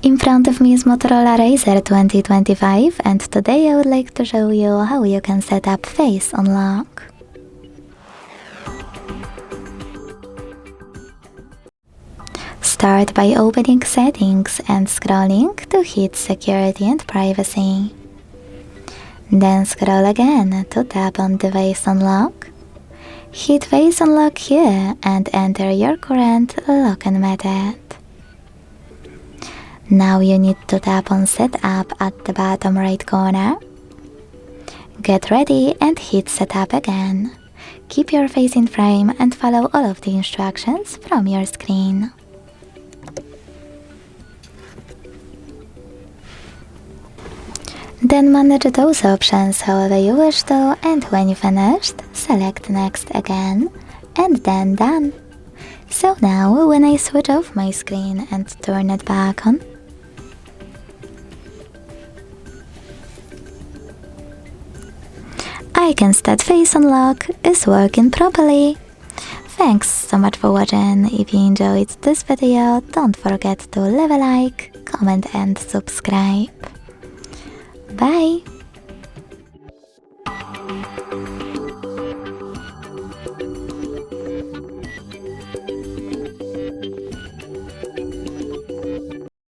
In front of me is Motorola RAZR 2025, and today I would like to show you how you can set up face unlock. Start by opening settings and scrolling to hit security and privacy. Then scroll again to tap on the face unlock. Hit face unlock here and enter your current login method. Now you need to tap on Setup at the bottom right corner. Get ready and hit Setup again. Keep your face in frame and follow all of the instructions from your screen. Then manage those options however you wish to, and when you finished, select Next again, and then Done. So now, when I switch off my screen and turn it back on, I can see that face unlock is working properly. Thanks so much for watching. If you enjoyed this video, don't forget to leave a like, comment and subscribe. Bye!